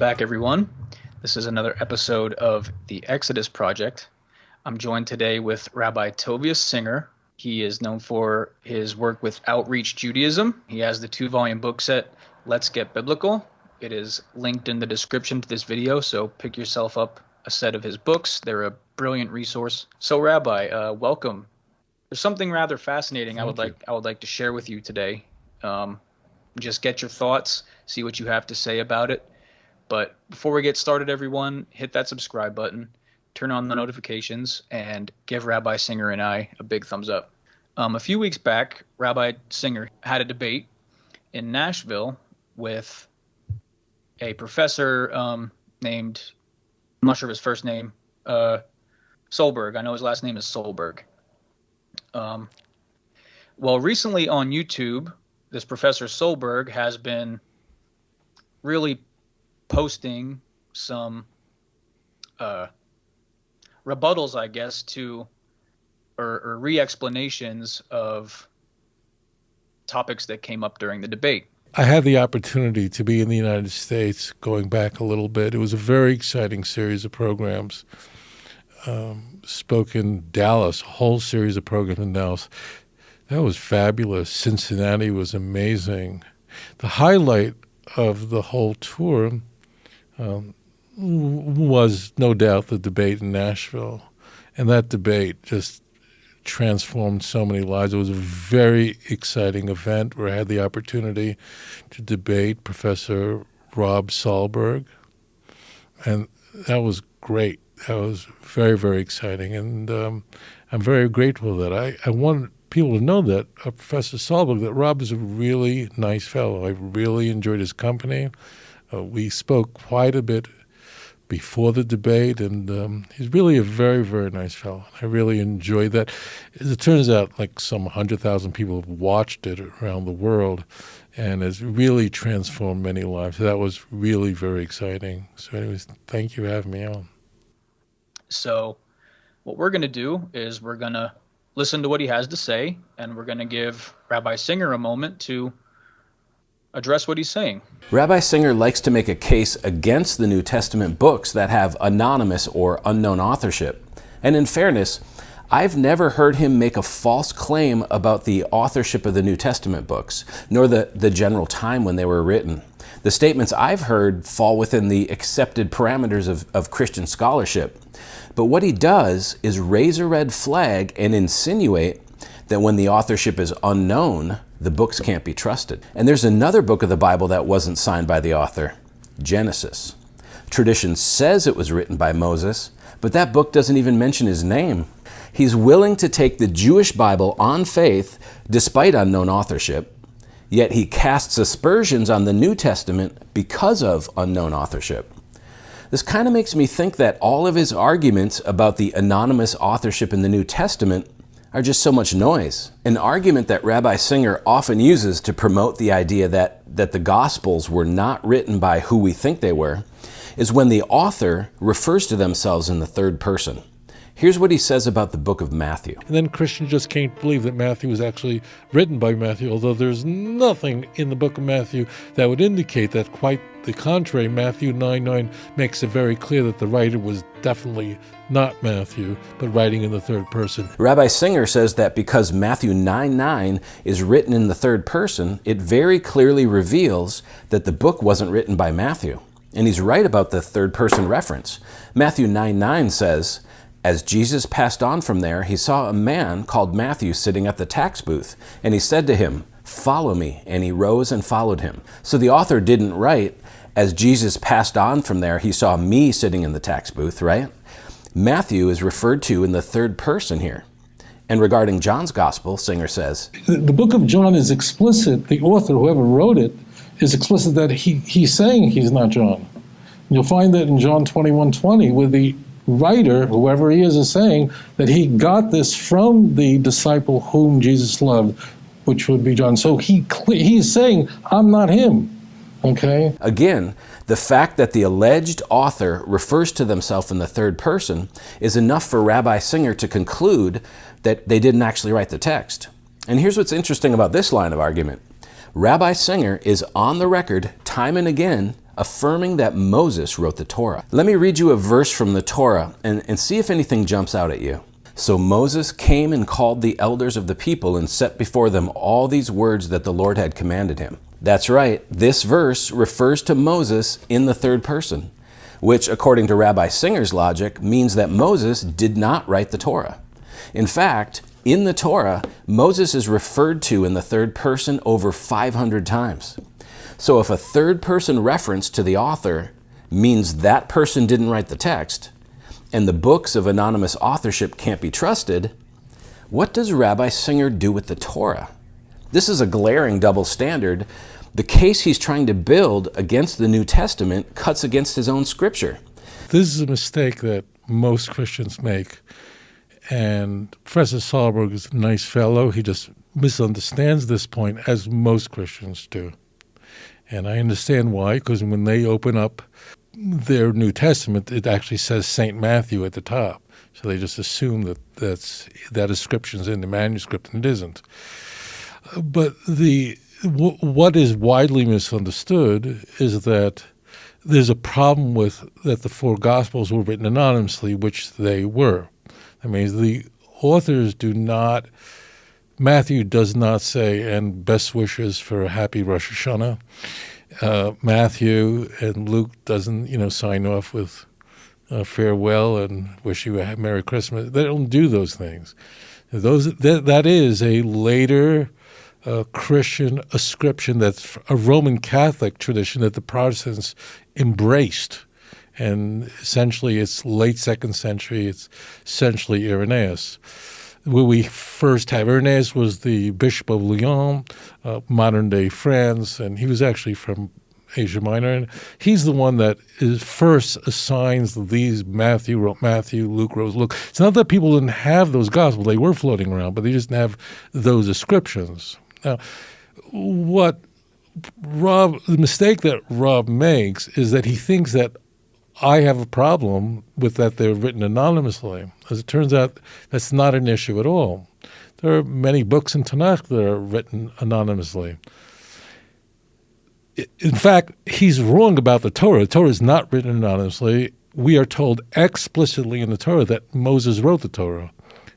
back, everyone. This is another episode of the Exodus Project. I'm joined today with Rabbi Tobias Singer. He is known for his work with Outreach Judaism. He has the 2-volume book set, Let's Get Biblical. It is linked in the description to this video, so pick yourself up a set of his books. They're a brilliant resource. So, Rabbi, welcome. There's something rather fascinating I would like to share with you today. Just get your thoughts, see what you have to say about it. But before we get started, everyone, hit that subscribe button, turn on the notifications, and give Rabbi Singer and I a big thumbs up. A few weeks back, Rabbi Singer had a debate in Nashville with a professor named, I'm not sure of his first name, Solberg. I know his last name is Solberg. Well, recently on YouTube, this Professor Solberg has been really posting some rebuttals, I guess, to or re-explanations of topics that came up during the debate. I had the opportunity to be in the United States going back a little bit. It was a very exciting series of programs. Spoke in Dallas, a whole series of programs in Dallas. That was fabulous. Cincinnati was amazing. The highlight of the whole tour was no doubt the debate in Nashville. And that debate just transformed so many lives. It was a very exciting event where I had the opportunity to debate Professor Rob Solberg. And that was great. That was very, very exciting. And I'm very grateful that I wanted people to know that Professor Solberg, that Rob is a really nice fellow. I really enjoyed his company. We spoke quite a bit before the debate, and he's really a very, very nice fellow. I really enjoyed that. As it turns out, like some 100,000 people have watched it around the world, and it's really transformed many lives. So that was really very exciting. So anyways, thank you for having me on. So what we're going to do is we're going to listen to what he has to say, and we're going to give Rabbi Singer a moment to address what he's saying. Rabbi Singer likes to make a case against the New Testament books that have anonymous or unknown authorship. And in fairness, I've never heard him make a false claim about the authorship of the New Testament books, nor the general time when they were written. The statements I've heard fall within the accepted parameters of Christian scholarship. But what he does is raise a red flag and insinuate that when the authorship is unknown, the books can't be trusted. And there's another book of the Bible that wasn't signed by the author, Genesis. Tradition says it was written by Moses, but that book doesn't even mention his name. He's willing to take the Jewish Bible on faith despite unknown authorship, yet he casts aspersions on the New Testament because of unknown authorship. This kind of makes me think that all of his arguments about the anonymous authorship in the New Testament are just so much noise. An argument that Rabbi Singer often uses to promote the idea that the Gospels were not written by who we think they were is when the author refers to themselves in the third person. Here's what he says about the book of Matthew. And then Christians just can't believe that Matthew was actually written by Matthew, although there's nothing in the book of Matthew that would indicate that. Quite the contrary. Matthew 9:9 makes it very clear that the writer was definitely not Matthew, but writing in the third person. Rabbi Singer says that because Matthew 9:9 is written in the third person, it very clearly reveals that the book wasn't written by Matthew. And he's right about the third person reference. Matthew 9:9 says, "As Jesus passed on from there, he saw a man called Matthew sitting at the tax booth, and he said to him, 'Follow me,' and he rose and followed him." So the author didn't write, "As Jesus passed on from there, he saw me sitting in the tax booth," right? Matthew is referred to in the third person here. And regarding John's gospel, Singer says, the book of John is explicit. The author, whoever wrote it, is explicit that he's saying he's not John. You'll find that in John 21:20, where the writer, whoever he is saying that he got this from the disciple whom Jesus loved, which would be John. So he's saying, I'm not him. Okay? Again, the fact that the alleged author refers to themselves in the third person is enough for Rabbi Singer to conclude that they didn't actually write the text. And here's what's interesting about this line of argument. Rabbi Singer is on the record time and again affirming that Moses wrote the Torah. Let me read you a verse from the Torah and see if anything jumps out at you. So Moses came and called the elders of the people and set before them all these words that the Lord had commanded him. That's right, this verse refers to Moses in the third person, which, according to Rabbi Singer's logic, means that Moses did not write the Torah. In fact, in the Torah, Moses is referred to in the third person over 500 times. So if a third person reference to the author means that person didn't write the text, and the books of anonymous authorship can't be trusted, what does Rabbi Singer do with the Torah? This is a glaring double standard. The case he's trying to build against the New Testament cuts against his own scripture. This is a mistake that most Christians make. And Professor Solberg is a nice fellow. He just misunderstands this point, as most Christians do. And I understand why, because when they open up their New Testament, it actually says St. Matthew at the top. So they just assume that inscription's in the manuscript, and it isn't. But what is widely misunderstood is that there's a problem with that the four Gospels were written anonymously, which they were. I mean, the authors do not, Matthew does not say, and best wishes for a happy Rosh Hashanah. Matthew and Luke doesn't, sign off with farewell and wish you a Merry Christmas. They don't do those things. That is a later Christian ascription that's a Roman Catholic tradition that the Protestants embraced. And essentially it's late 2nd century, it's essentially Irenaeus. Where we first have Irenaeus was the Bishop of Lyon, modern-day France, and he was actually from Asia Minor. And he's the one that first assigns these Matthew wrote Matthew, Luke wrote Luke. It's not that people didn't have those Gospels. They were floating around, but they just didn't have those ascriptions. Now, the mistake that Rob makes is that he thinks that I have a problem with that they're written anonymously. As it turns out, that's not an issue at all. There are many books in Tanakh that are written anonymously. In fact, he's wrong about the Torah. The Torah is not written anonymously. We are told explicitly in the Torah that Moses wrote the Torah.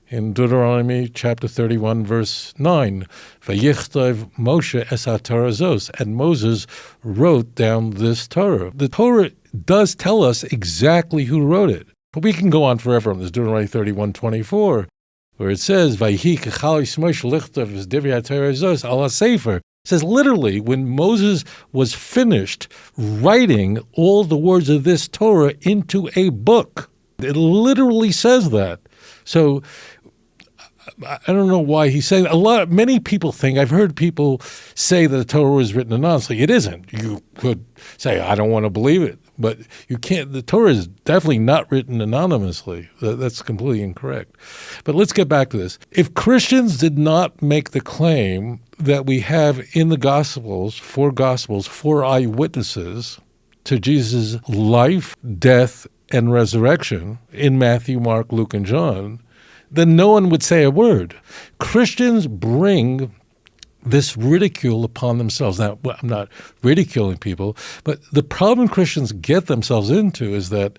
In Deuteronomy chapter 31, verse 9, Vayichtav Moshe es ha-Torah zos, and Moses wrote down this Torah. The Torah does tell us exactly who wrote it. But we can go on forever on this. Deuteronomy 31:24, where it says, Vayhi k'chalis Moshe lichtav es divrei ha-Torah zos al ha-sefer. It says literally, when Moses was finished writing all the words of this Torah into a book. It literally says that. So I don't know why he's saying many people think, I've heard people say that the Torah was written anonymously. It isn't. You could say, I don't want to believe it, but you can't. The Torah is definitely not written anonymously. That's completely incorrect. But let's get back to this. If Christians did not make the claim that we have in the Gospels, four eyewitnesses to Jesus' life, death, and resurrection in Matthew, Mark, Luke, and John, then no one would say a word. Christians bring this ridicule upon themselves. Now, I'm not ridiculing people, but the problem Christians get themselves into is that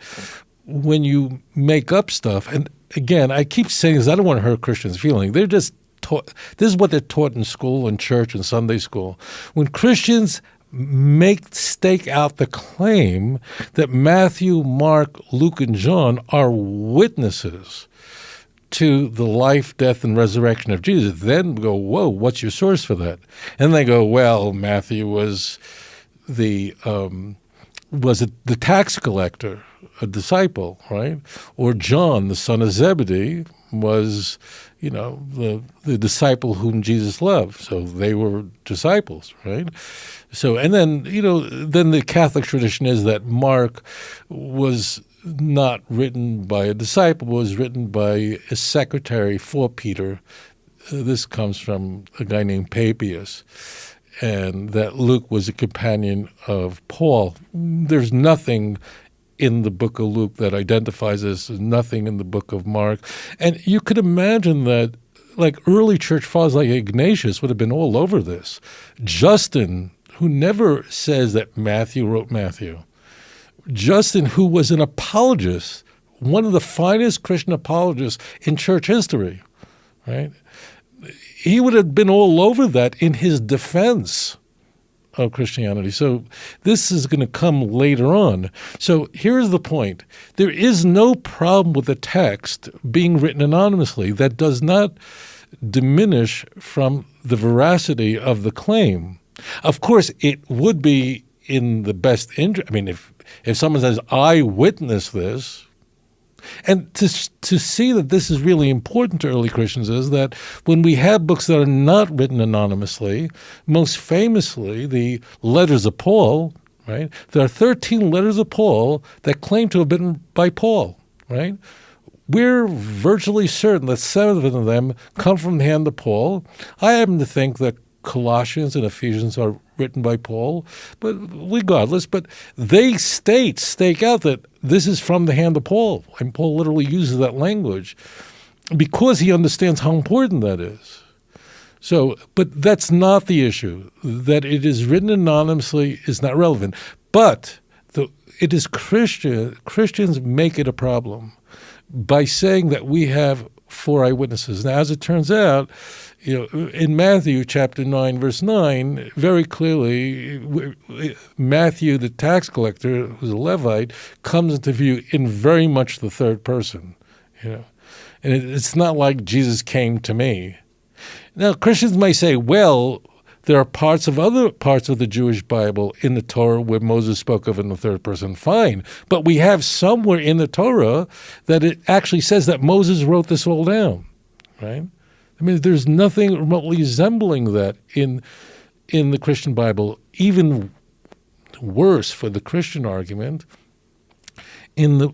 when you make up stuff, and again, I keep saying this, I don't want to hurt Christians' feelings. They're just taught, this is what they're taught in school and church and Sunday school. When Christians stake out the claim that Matthew, Mark, Luke, and John are witnesses to the life, death, and resurrection of Jesus, then go, whoa, what's your source for that? And they go, well, Matthew was the tax collector, a disciple, right? Or John, the son of Zebedee, was, the disciple whom Jesus loved. So they were disciples, right? So, and then, then the Catholic tradition is that Mark was not written by a disciple, was written by a secretary for Peter. This comes from a guy named Papias. And that Luke was a companion of Paul. There's nothing in the book of Luke that identifies this. There's nothing in the book of Mark. And you could imagine that like early church fathers like Ignatius would have been all over this. Justin, who never says that Matthew wrote Matthew. Justin, who was an apologist, one of the finest Christian apologists in church history, right? He would have been all over that in his defense of Christianity. So this is going to come later on. So here's the point. There is no problem with the text being written anonymously. That does not diminish from the veracity of the claim. Of course, it would be in the best interest. I mean, if someone says, I witnessed this, and to see that this is really important to early Christians is that when we have books that are not written anonymously, most famously the letters of Paul, right? There are 13 letters of Paul that claim to have been by Paul, right? We're virtually certain that 7 of them come from the hand of Paul. I happen to think that Colossians and Ephesians are written by Paul, but regardless, but they stake out that this is from the hand of Paul, and Paul literally uses that language because he understands how important that is. So, but that's not the issue. That it is written anonymously is not relevant, but it is Christians make it a problem by saying that we have 4 eyewitnesses. Now, as it turns out, in Matthew chapter 9, verse 9, very clearly, Matthew, the tax collector, who's a Levite, comes into view in very much the third person. And it's not like Jesus came to me. Now, Christians may say, well, there are other parts of the Jewish Bible in the Torah where Moses spoke of in the third person. Fine. But we have somewhere in the Torah that it actually says that Moses wrote this all down, right? I mean, there's nothing remotely resembling that in the Christian Bible. Even worse for the Christian argument, in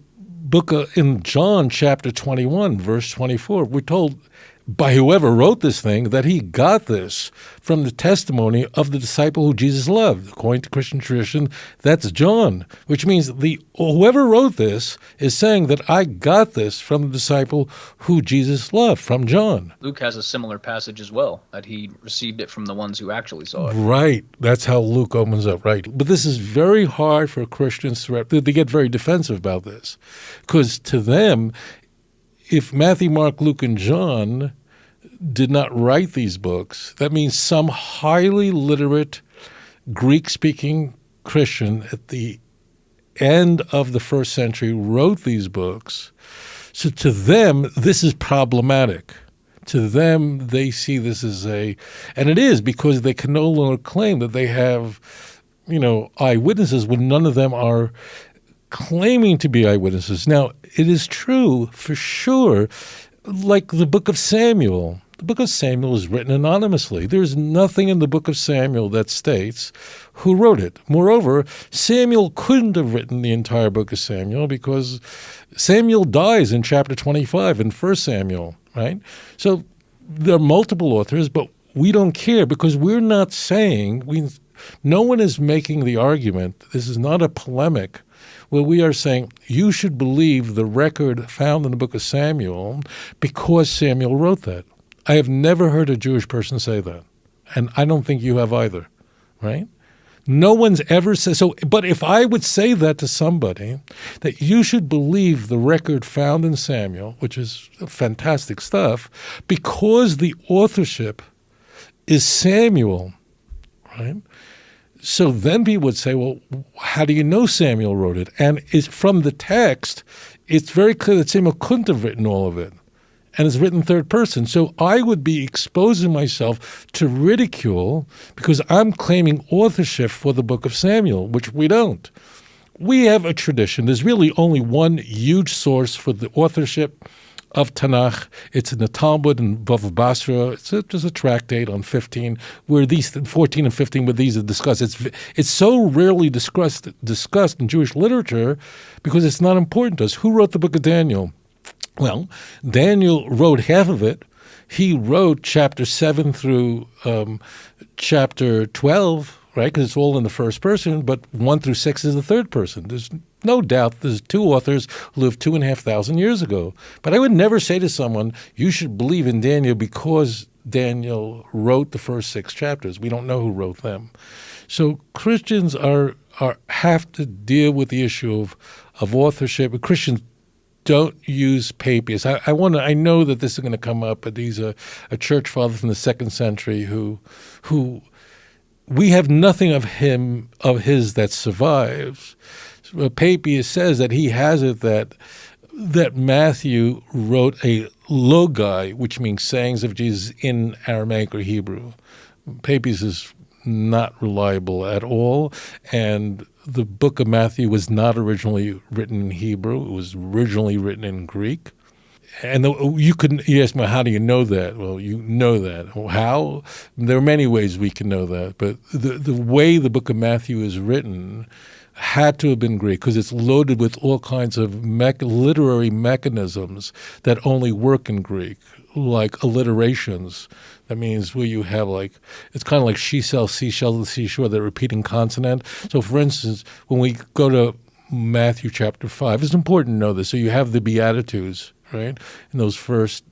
John chapter 21, verse 24, we're told by whoever wrote this thing that he got this from the testimony of the disciple who Jesus loved. According to Christian tradition, that's John, which means whoever wrote this is saying that I got this from the disciple who Jesus loved, from John. Luke has a similar passage as well, that he received it from the ones who actually saw it. Right. That's how Luke opens up, right. But this is very hard for Christians they get very defensive about this, because to them, if Matthew, Mark, Luke, and John did not write these books, that means some highly literate Greek-speaking Christian at the end of the first century wrote these books. So to them, this is problematic. To them, they see this as and it is because they can no longer claim that they have, eyewitnesses when none of them are claiming to be eyewitnesses. Now, it is true for sure, like the book of Samuel. The book of Samuel is written anonymously. There's nothing in the book of Samuel that states who wrote it. Moreover, Samuel couldn't have written the entire book of Samuel because Samuel dies in chapter 25 in 1 Samuel, right? So there are multiple authors, but we don't care because we're not saying, no one is making the argument, this is not a polemic, where we are saying you should believe the record found in the book of Samuel because Samuel wrote that. I have never heard a Jewish person say that, and I don't think you have either, right? No one's ever said so. But if I would say that to somebody, that you should believe the record found in Samuel, which is fantastic stuff, because the authorship is Samuel, right? So then people would say, well, how do you know Samuel wrote it? And from the text, it's very clear that Samuel couldn't have written all of it. And it's written third person. So I would be exposing myself to ridicule because I'm claiming authorship for the book of Samuel, which we don't. We have a tradition. There's really only one huge source for the authorship of Tanakh. It's in the Talmud in Bava Basra. It's just a tractate on 15, where these 14 and 15, where these are discussed. It's so rarely discussed in Jewish literature because it's not important to us. Who wrote the book of Daniel? Well, Daniel wrote half of it. He wrote chapter 7 through chapter 12, right? Because it's all in the first person, but 1 through 6 is the third person. There's no doubt there's 2 authors who lived 2,500 years ago. But I would never say to someone, you should believe in Daniel because Daniel wrote the first 6 chapters. We don't know who wrote them. So Christians have to deal with the issue of authorship. But Christians don't use Papias. I know that this is going to come up, but he's a church father from the 2nd century who we have nothing of his that survives. So Papias says that he has it that Matthew wrote a logi, which means sayings of Jesus, in Aramaic or Hebrew. Papias is not reliable at all, and the book of Matthew was not originally written in Hebrew. It was originally written in Greek. And you ask me, how do you know that? Well, you know that. How? There are many ways we can know that, but the way the book of Matthew is written had to have been Greek, because it's loaded with all kinds of literary mechanisms that only work in Greek, like alliterations. That means where you have it's kind of like she sells seashells at the seashore, that repeating consonant. So for instance, when we go to Matthew chapter 5, it's important to know this. So you have the Beatitudes, right, in those first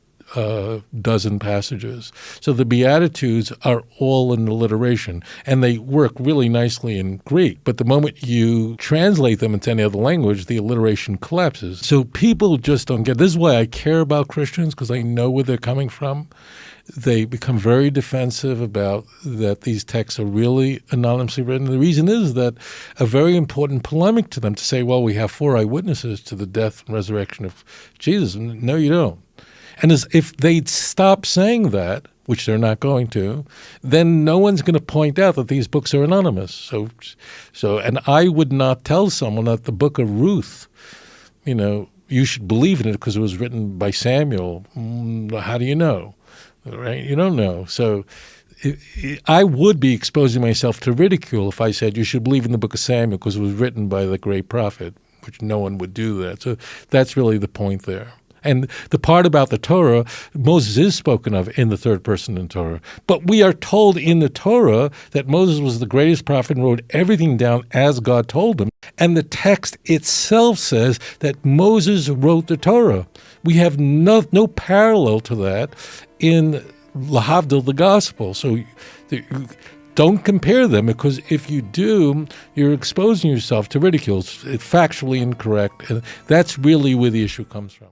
dozen passages. So the Beatitudes are all in alliteration, and they work really nicely in Greek. But the moment you translate them into any other language, the alliteration collapses. So people just don't get. This is why I care about Christians, because I know where they're coming from. They become very defensive about that these texts are really anonymously written. The reason is that a very important polemic to them to say, well, we have 4 eyewitnesses to the death and resurrection of Jesus. No, you don't. And if they'd stop saying that, which they're not going to, then no one's going to point out that these books are anonymous. And I would not tell someone that the book of Ruth, you should believe in it because it was written by Samuel. How do you know? Right? You don't know. So I would be exposing myself to ridicule if I said you should believe in the book of Samuel because it was written by the great prophet, which no one would do that. So that's really the point there. And the part about the Torah, Moses is spoken of in the third person in Torah. But we are told in the Torah that Moses was the greatest prophet and wrote everything down as God told him. And the text itself says that Moses wrote the Torah. We have no parallel to that in Lahavdil, the gospel. So don't compare them, because if you do, you're exposing yourself to ridicule. It's factually incorrect. And that's really where the issue comes from.